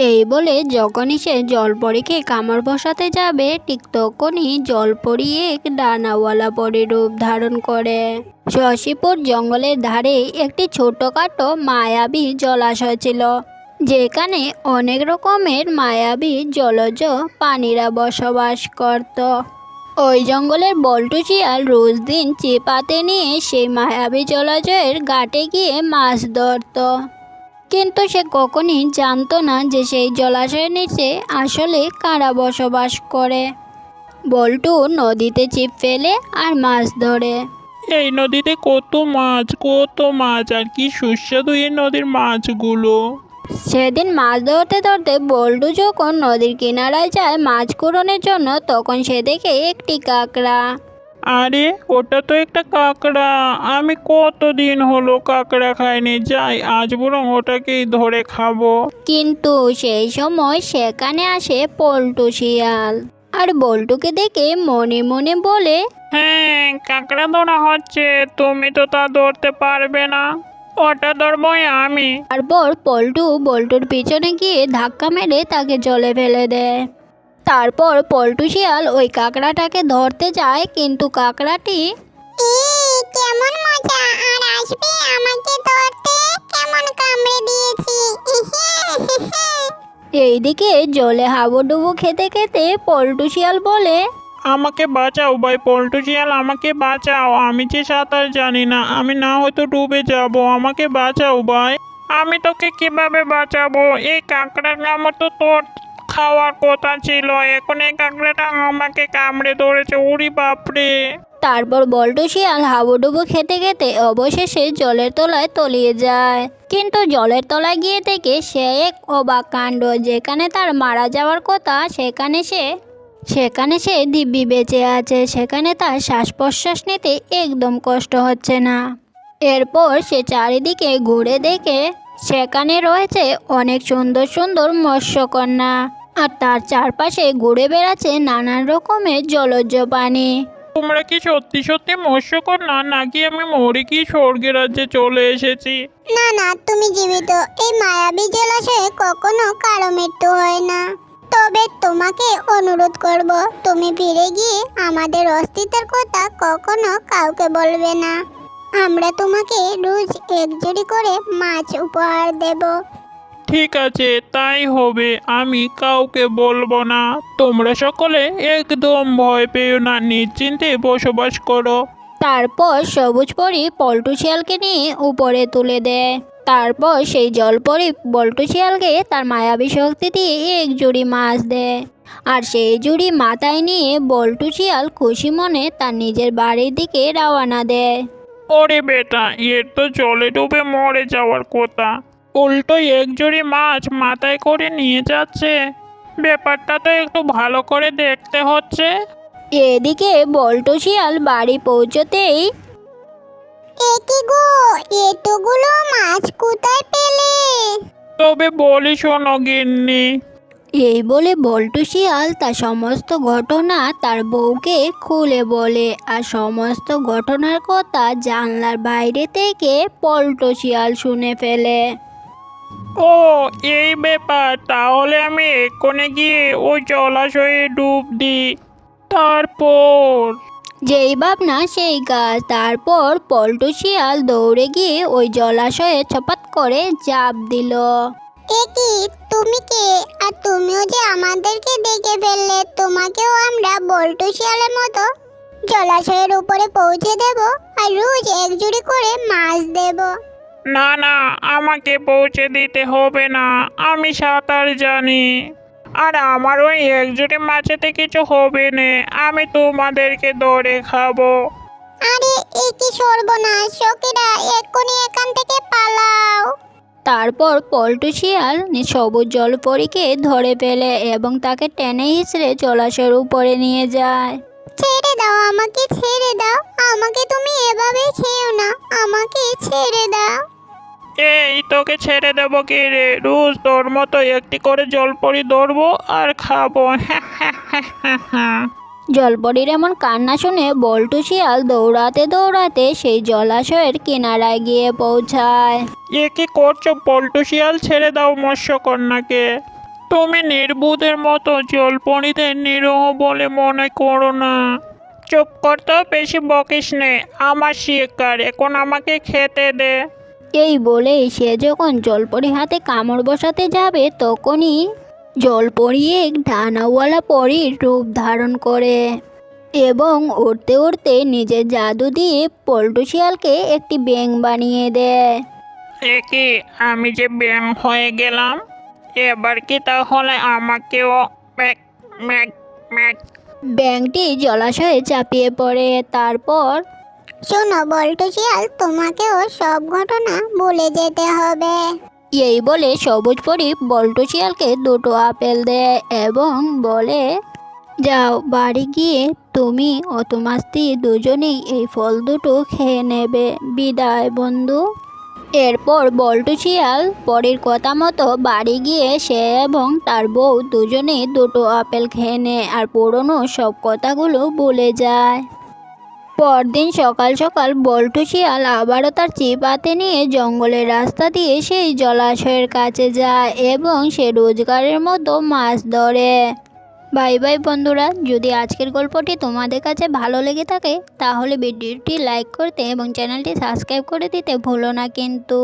এই বলে যখনই সে জলপরীকে কামড় বসাতে যাবে ঠিক তখনই জলপরী এক ডানাওয়ালা পরী রূপ ধারণ করে। শশীপুর জঙ্গলের ধারে একটি ছোটখাটো মায়াবী জলাশয় ছিল, যেখানে অনেক রকমের মায়াবী জলজ প্রাণীরা বসবাস করত। ওই জঙ্গলের বল্টু শিয়াল রোজ দিন ছিপ হাতে নিয়ে সেই মায়াবী জলাশয়ের ঘাটে গিয়ে মাছ ধরত। কিন্তু সে কখনই জানতো না যে সেই জলাশয়ের নিচে আসলে কারা বসবাস করে। বল্টু নদীতে ছিপ ফেলে আর মাছ ধরে। এই নদীতে কত মাছ আর কি সুস্বাদু এই নদীর মাছগুলো। সেদিন মাছ ধরতে ধরতে বল্টু যখন নদীর কিনারায় যায় মাছ কুড়োনোর জন্য, তখন সে দেখে একটি কাঁকড়া। আরে ওটা তো একটা কাঁকড়া, আমি কতদিন হলো কাঁকড়া খাইনি, যাই আজ বরং ওটাকেই ধরে খাবো। কিন্তু সেই সময় সেখানে আসে পল্টু শিয়াল আর বল্টুকে দেখে মনে মনে বলে, হ্যাঁ, কাঁকড়া ধরা হচ্ছে, তুমি তো তা ধরতে পারবে না, ওটা ধরবই আমি। তারপর পল্টু বল্টুর পিছনে গিয়ে ধাক্কা মেরে তাকে জলে ফেলে দেয়। তারপর পল্টু শিয়াল ওই কাঁকড়াটাকে ধরতে যায়, কিন্তু কাঁকড়াটি কেমন মজা, আর আসবে আমাকে ধরতে, কেমন কামড়ে দিয়েছি। এইদিকে জলে হাবুডুবু খেতে খেতে পল্টু শিয়াল বলে, আমাকে বাঁচাও ভাই পল্টু শিয়াল, আমাকে বাঁচাও, আমি যে সাঁতার জানি না, আমি না হয়তো ডুবে যাব, আমাকে বাঁচাও ভাই। আমি তোকে কিভাবে বাঁচাবো? এই কাঁকড়া কামড় তো তোর খাওয়ার কথা ছিল, এখন এই কাঁকড়াটা আমাকে কামড়ে ধরেছে, উরি বাপরে। তারপর বল্টু শিয়াল হাবুডুবু খেতে খেতে অবশেষে জলের তলায় তলিয়ে যায়। কিন্তু জলের তলায় গিয়ে দেখে সে এক অবাক কাণ্ড, যেখানে তার মারা যাওয়ার কথা সেখানে সে দিব্যি বেঁচে আছে, সেখানে তার শ্বাস প্রশ্বাস নিতে একদম কষ্ট হচ্ছে না। এরপর সে চারিদিকে ঘুরে দেখে সেখানে রয়েছে অনেক সুন্দর সুন্দর মৎস্যকন্যা, আর তার চারপাশে ঘুরে বেড়াচ্ছে নানান রকমের জলজ প্রাণী। তোমরা কি সত্যি সত্যি মৎস্যকন্যা, নাকি আমি মরে কি স্বর্গের রাজ্যে চলে এসেছি? না না, তুমি জীবিত। এই মায়াবী জলাশয়ে কখনো কারো মৃত্যু হয় না। তবে তোমাকে অনুরোধ করব, তুমি ফিরে গিয়ে আমাদের অস্তিত্বের কথা কখনো কাউকে বলবে না। আমরা তোমাকে রোজ এক জুড়ি করে মাছ উপহার দেব। ঠিক আছে, তাই হবে, আমি কাউকে বলবো না। তোমরা সকলে একদম ভয় পেও না, নিশ্চিন্তে বসবাস করো। তারপর সবুজ পরী পল্টু শিয়ালকে নিয়ে উপরে তুলে দেয়। তারপর সেই জলপরী বল্টু শিয়ালকে তার মায়াবী শক্তি দিয়ে এক জুড়ি মাছ দেয়, আর সেই জুড়ি মাথায় নিয়ে বল্টু শিয়াল খুশি মনে তার নিজের বাড়ির দিকে রওনা দেয়। ওরে বেটা, এর তো জলে ডুবে মরে যাওয়ার কথা, উল্টো এক জুড়ি মাছ মাথায় করে নিয়ে যাচ্ছে, ব্যাপারটা তো একটু ভালো করে দেখতে হচ্ছে। এদিকে বল্টু শিয়াল বাড়ি পৌঁছতেই, একি গো, এতগুলো মাছ কোথায় পেলে? তবে বলি শোনো গিন্নি। এই বলে বল্টু শিয়াল তার সমস্ত ঘটনা তার বউকে খুলে বলে, আর সমস্ত ঘটনার কথা জানলার বাইরে থেকে পল্টু শিয়াল শুনে ফেলে। ও, এই ব্যাপার, তাহলে আমি এক্ষণে গিয়ে ওই জলাশয়ে ডুব দিই। তারপর যেই ভাবনা সেই কাজ। তারপর পল্টু শিয়াল দৌড়ে গিয়ে ওই জলাশয়ে ছপাত করে ঝাঁপ দিল। একি, তুমি কে? আর তুমিও যে আমাদেরকে দেখে ফেললে, তোমাকেও আমরা বল্টু শিয়ালের মতো জলাশয়ের উপরে পৌঁছে দেব, আর রোজ এক জুড়ি করে মাছ দেব। না না, আমাকে পৌঁছে দিতে হবে না, আমি সাঁতার জানি, আর আমার ওই একজুটি মাছেতে কিছু হবে না, আমি তোমাদেরকে ধরে খাবো। আরে এ কি সর্বনাশ, সখীরা এক্ষুনি এখান থেকে পালাও। তারপর পল্টু শিয়াল সবুজ জলপরীকে ধরে ফেলে এবং তাকে টেনে হিঁচড়ে জলাশয়ের উপরে নিয়ে যায়। ছেড়ে দাও আমাকে, ছেড়ে দাও আমাকে, তুমি এভাবে খেও না, আমাকে ছেড়ে দাও। এই, তোকে ছেড়ে দেবো কি রে? রোজ তোর মতো একটি করে জলপরি ধরবো আর খাবো। জলপরীর এমন কান্না শুনে বল্টু শিয়াল দৌড়াতে দৌড়াতে সেই জলাশয়ের কিনারায় গিয়ে পৌঁছায়। এ কি করছো পল্টু শিয়াল? ছেড়ে দাও মৎস্যকন্যাকে। তুমি নির্বুধের মতো জলপরীদের নিরীহ বলে মনে করো না। চুপ করতে বেশি বকিস নে, আমার শিকার, এখন আমাকে খেতে দে। এই বলে সে যখন জলপরি হাতে কামড় বসাতে যাবে তখনই জলপরি এক ডানাওয়ালা পরীর রূপ ধারণ করে এবং উড়তে উড়তে নিজের জাদু দিয়ে পল্টু শিয়ালকে একটি ব্যাঙ বানিয়ে দেয়। কি আমি যে ব্যাং হয়ে গেলাম, এবার কি তাহলে আমাকেও ম্যাক ম্যাক ম্যাক। ব্যাঙটি জলাশয়ে চাপিয়ে পড়ে। তারপর শোনো বল্টু শিয়াল, তোমাকেও সব ঘটনা বলে যেতে হবে। এই বলে সবুজ পরি বল্টু শিয়ালকে দুটো আপেল দেয় এবং বলে, যাও বাড়ি গিয়ে তুমি ও তোমার স্ত্রী দুজনেই এই ফল দুটো খেয়ে নেবে। বিদায় বন্ধু। এরপর বল্টু শিয়াল পরীর কথা মতো বাড়ি গিয়ে সে এবং তার বউ দুজনেই দুটো আপেল খেয়ে নেয় আর পুরনো সব কথাগুলো ভুলে যায়। পরদিন সকাল সকাল বল্টু শিয়াল আবারও তার চিপ হাতে নিয়ে জঙ্গলের রাস্তা দিয়ে সেই জলাশয়ের কাছে যায় এবং সে রোজগারের মতো মাছ ধরে। বাই বাই বন্ধুরা, যদি আজকের গল্পটি তোমাদের কাছে ভালো লেগে থাকে তাহলে ভিডিওটি লাইক করতে এবং চ্যানেলটি সাবস্ক্রাইব করে দিতে ভুলো না কিন্তু।